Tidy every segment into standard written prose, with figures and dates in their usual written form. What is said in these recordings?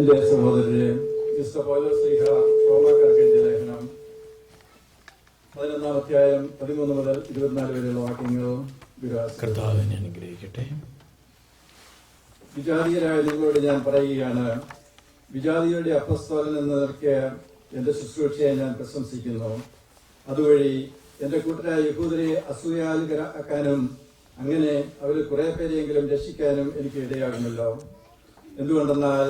എന്റെ സഹോദരരെ, മിസ്റ്റർ പൗലോസ് ശ്ലീഹ റോമാക്കാർക്ക് എഴുതിയ ലേഖനം 11-ാം അധ്യായം 13 മുതൽ 24 വരെയുള്ള വാക്യങ്ങൾ കർത്താവിനെ അനുഗ്രഹിക്കട്ടെ. വിജാതീയരായ നിങ്ങളോട് ഞാൻ പറയുകയാണ്, വിജാതിയുടെ അപ്പസ്തോലൻ എന്ന നിലയ്ക്ക് എന്റെ ശുശ്രൂഷയെ ഞാൻ പ്രശംസിക്കുന്നു. അതുവഴി എന്റെ കൂട്ടരായ യഹൂദരെ അസൂയാലുകാരാക്കാനും അങ്ങനെ അവരിൽ കുറെ പേരെയെങ്കിലും രക്ഷിക്കാനും എനിക്ക് ഇടയാകുമല്ലോ. എന്തുകൊണ്ടെന്നാൽ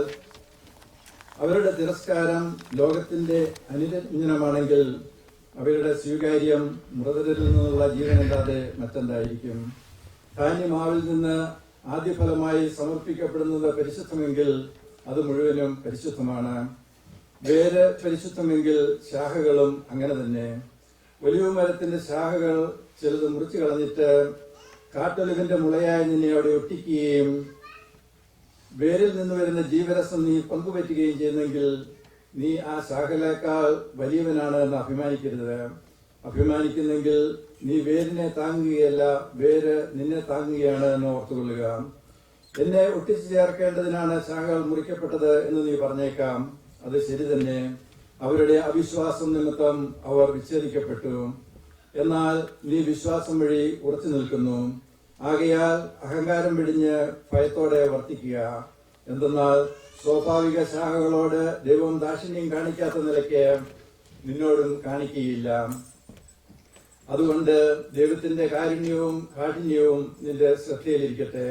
അവരുടെ തിരസ്കാരം ലോകത്തിന്റെ അനുരഞ്ജനമാണെങ്കിൽ അവരുടെ സ്വീകാര്യം മൃതരിൽ നിന്നുള്ള ജീവനല്ലാതെ മറ്റെന്തായിരിക്കും? ധാന്യമാവിൽ നിന്ന് ആദ്യഫലമായി സമർപ്പിക്കപ്പെടുന്നത് പരിശുദ്ധമെങ്കിൽ അത് മുഴുവനും പരിശുദ്ധമാണ്. വേര് പരിശുദ്ധമെങ്കിൽ ശാഖകളും അങ്ങനെ തന്നെ. ഒലിവ് മരത്തിന്റെ ശാഖകൾ ചിലത് മുറിച്ചു കളഞ്ഞിട്ട് കാട്ടൊലിവിന്റെ മുളയായി നിന്നെ അവിടെ ഒട്ടിക്കുകയും വേരിൽ നിന്ന് വരുന്ന ജീവരസം നീ പങ്കുപറ്റുകയും ചെയ്യുന്നെങ്കിൽ നീ ആ ശാഖലേക്കാൾ വലിയവനാണ് എന്ന് അഭിമാനിക്കരുത്. അഭിമാനിക്കുന്നെങ്കിൽ നീ വേരിനെ താങ്ങുകയല്ല, വേര് നിന്നെ താങ്ങുകയാണ് എന്ന് ഓർത്തുകൊള്ളുക. എന്നെ ഒട്ടിച്ചു ചേർക്കേണ്ടതിനാണ് ശാഖകൾ മുറിക്കപ്പെട്ടത് എന്ന് നീ പറഞ്ഞേക്കാം. അത് ശരി തന്നെ. അവരുടെ അവിശ്വാസം നിമിത്തം അവർ വിച്ഛേദിക്കപ്പെട്ടു. എന്നാൽ നീ വിശ്വാസം വഴി ഉറച്ചു നിൽക്കുന്നു. ആകയാൽ അഹങ്കാരം വെടിഞ്ഞ് ഭയത്തോടെ വർത്തിക്കുക. എന്തെന്നാൽ സ്വാഭാവിക ശാഖകളോട് ദൈവം ദാക്ഷിണ്യം കാണിക്കാത്ത നിലയ്ക്ക് നിന്നോടും കാണിക്കുകയില്ല. അതുകൊണ്ട് ദൈവത്തിന്റെ കാരുണ്യവും കാഠിന്യവും നിന്റെ ശ്രദ്ധയിലിരിക്കട്ടെ.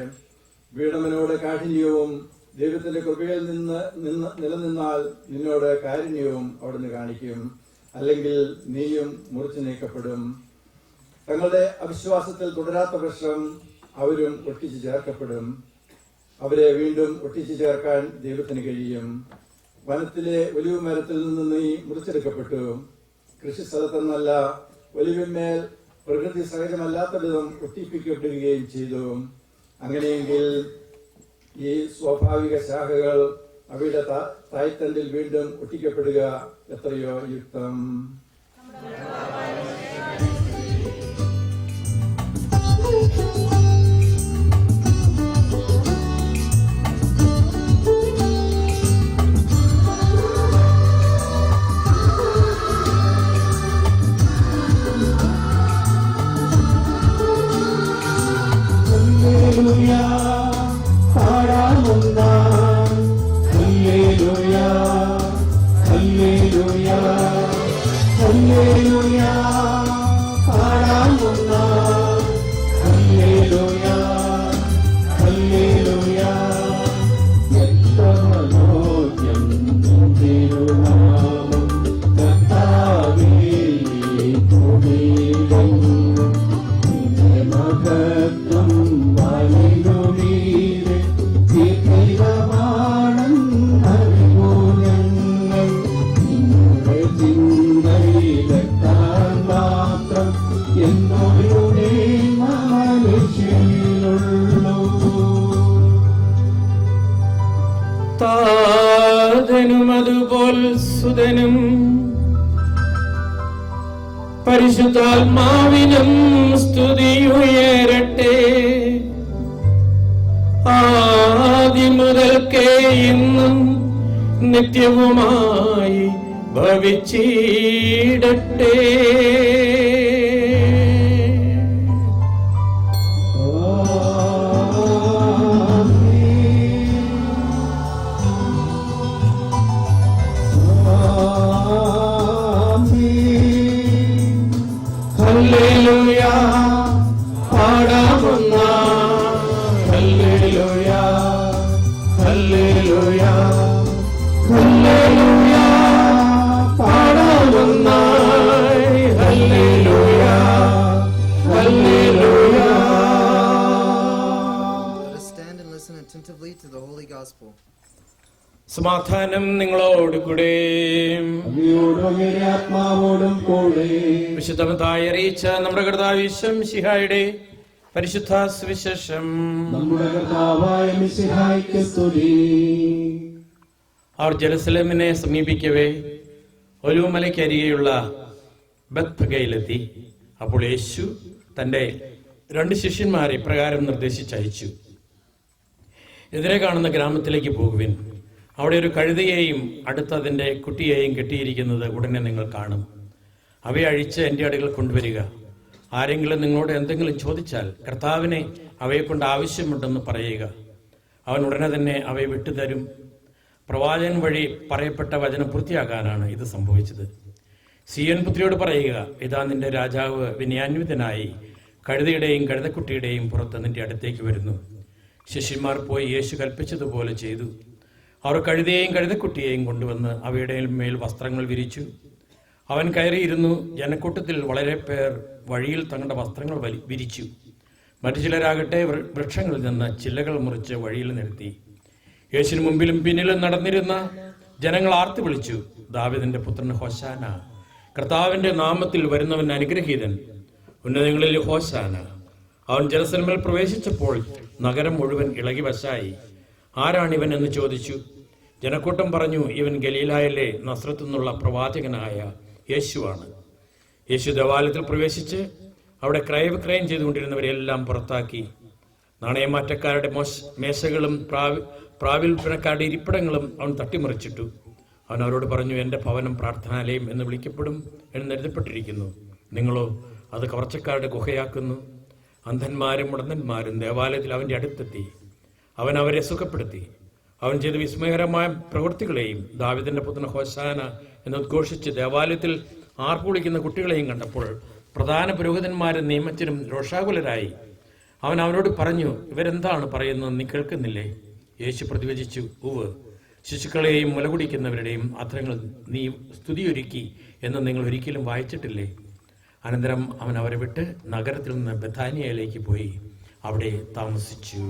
വീണവനോട് കാഠിന്യവും ദൈവത്തിന്റെ കൃപയിൽ നിലനിന്നാൽ നിന്നോട് കാരുണ്യവും അവിടുന്ന് കാണിക്കും. അല്ലെങ്കിൽ നീയും മുറിച്ചു നീക്കപ്പെടും. തങ്ങളുടെ അവിശ്വാസത്തിൽ തുടരാത്ത പക്ഷം അവരും ഒട്ടിച്ചു ചേർക്കപ്പെടും. അവരെ വീണ്ടും ഒട്ടിച്ചു ചേർക്കാൻ ദൈവത്തിന് കഴിയും. വനത്തിലെ ഒലിവ് മരത്തിൽ നിന്ന് നീ മുറിച്ചെടുക്കപ്പെട്ടു. കൃഷിസ്ഥലത്തെന്നല്ല, ഒലിവിന്മേൽ പ്രകൃതി സഹജമല്ലാത്ത വിധം ഒട്ടിപ്പിക്കപ്പെടുകയും ചെയ്തു. അങ്ങനെയെങ്കിൽ ഈ സ്വാഭാവിക ശാഖകൾ അവയുടെ തായ്തണ്ടിൽ വീണ്ടും ഒട്ടിക്കപ്പെടുക എത്രയോ യുക്തം. അതുപോൽ സുതനും പരിശുദ്ധാത്മാവിനും സ്തുതിയുയരട്ടെ, ആദ്യം മുതൽക്കേ ഇന്നും നിത്യവുമായി ഭവിച്ചിടട്ടെ. സമാധാനം നിങ്ങളോട് കൂടെ. ആത്മാവോടും കൂടെ. വിശുദ്ധമത്തായി അറിയിച്ച നമ്മുടെ കർത്താവ് മിശിഹായുടെ പരിശുദ്ധ സുവിശേഷം. നമ്മുടെ കർത്താവായ മിശിഹായ്ക്ക് സ്തുതി. അവർ ജെറുസലേമിനെ സമീപിക്കവേ ഒലിവുമലയ്ക്കരികെയുള്ള ബത്ഫഗയിലെത്തി. അപ്പോൾ യേശു തന്റെ 2 ശിഷ്യന്മാരെ പ്രകാരം നിർദ്ദേശിച്ചയച്ചു, എതിരെ കാണുന്ന ഗ്രാമത്തിലേക്ക് പോകുവിൻ. അവിടെ ഒരു കഴുതയെയും അടുത്തതിൻ്റെ കുട്ടിയെയും കെട്ടിയിരിക്കുന്നത് ഉടനെ നിങ്ങൾ കാണും. അവയെ അഴിച്ച് എൻ്റെ അടുക്കൽ കൊണ്ടുവരിക. ആരെങ്കിലും നിങ്ങളോട് എന്തെങ്കിലും ചോദിച്ചാൽ കർത്താവിനെ അവയെക്കൊണ്ട് ആവശ്യമുണ്ടെന്ന് പറയുക. അവൻ ഉടനെ തന്നെ അവയെ വിട്ടുതരും. പ്രവാചകൻ വഴി പറയപ്പെട്ട വചനം പൂർത്തിയാകാനാണ് ഇത് സംഭവിച്ചത്. സിയോൻ പുത്രിയോട് പറയുക, ഇതാ നിന്റെ രാജാവ് വിനയാന്വിതനായി കഴുതയുടെയും കഴുതക്കുട്ടിയുടെയും പുറത്ത് നിന്റെ അടുത്തേക്ക് വരുന്നു. ശിഷ്യന്മാർ പോയി യേശു കൽപ്പിച്ചതുപോലെ ചെയ്തു. അവർ കഴുതയെയും കഴുതക്കുട്ടിയെയും കൊണ്ടുവന്ന് അവയുടെ മേൽ വസ്ത്രങ്ങൾ വിരിച്ചു. അവൻ കയറിയിരുന്നു. ജനക്കൂട്ടത്തിൽ വളരെ പേർ വഴിയിൽ തങ്ങളുടെ വസ്ത്രങ്ങൾ വിരിച്ചു. മറ്റു ചിലരാകട്ടെ വൃക്ഷങ്ങളിൽ നിന്ന് ചില്ലകൾ മുറിച്ച് വഴിയിൽ നിരത്തി. യേശുവിന് മുമ്പിലും പിന്നിലും നടന്നിരുന്ന ജനങ്ങൾ ആർത്ത് വിളിച്ചു, ദാവീദിന്റെ പുത്രൻ ഹോശാന, കർത്താവിന്റെ നാമത്തിൽ വരുന്നവൻ അനുഗ്രഹീതൻ, ഉന്നതങ്ങളിൽ ഹോശാന. അവൻ ജെറുസലേമിൽ പ്രവേശിച്ചപ്പോൾ നഗരം മുഴുവൻ ഇളകി വശായി. ആരാണിവൻ എന്ന് ചോദിച്ചു. ജനക്കൂട്ടം പറഞ്ഞു, ഇവൻ ഗലീലായിലെ നസ്രത്തു നിന്നുള്ള പ്രവാചകനായ യേശുവാണ്. യേശു ദേവാലയത്തിൽ പ്രവേശിച്ച് അവിടെ ക്രയവിക്രയം ചെയ്തുകൊണ്ടിരുന്നവരെല്ലാം പുറത്താക്കി. നാണയമാറ്റക്കാരുടെ മേശകളും പ്രാവിൽപ്പനക്കാരുടെ ഇരിപ്പിടങ്ങളും അവൻ തട്ടിമറിച്ചിട്ടു. അവൻ അവരോട് പറഞ്ഞു, എൻ്റെ ഭവനം പ്രാർത്ഥനാലയം എന്ന് വിളിക്കപ്പെടും എന്ന് എഴുതപ്പെട്ടിരിക്കുന്നു. നിങ്ങളോ അത് കവർച്ചക്കാരുടെ ഗുഹയാക്കുന്നു. അന്ധന്മാരും മുടന്തന്മാരും ദേവാലയത്തിൽ അവൻ്റെ അടുത്തെത്തി. അവൻ അവരെ സുഖപ്പെടുത്തി. അവൻ ചെയ്ത വിസ്മയകരമായ പ്രവൃത്തികളെയും ദാവീദിന്റെ പുത്രൻ ഹോശാന എന്ന് ഉദ്ഘോഷിച്ച് ദേവാലയത്തിൽ ആർപ്പുവിളിക്കുന്ന കുട്ടികളെയും കണ്ടപ്പോൾ പ്രധാന പുരോഹിതന്മാരും നിയമജ്ഞരും രോഷാകുലരായി. അവൻ അവരോട് പറഞ്ഞു, ഇവരെന്താണ് പറയുന്നത്, നീ കേൾക്കുന്നില്ലേ? യേശു പ്രതിവചിച്ചു, ഉവ്, ശിശുക്കളെയും മുലകുടിക്കുന്നവരുടെയും അധരങ്ങൾ നീ സ്തുതിയൊരുക്കി എന്ന് നിങ്ങൾ ഒരിക്കലും വായിച്ചിട്ടില്ലേ? അനന്തരം അവൻ അവരെ വിട്ട് നഗരത്തിൽ നിന്ന് ബഥാനിയയിലേക്ക് പോയി അവിടെ താമസിച്ചു.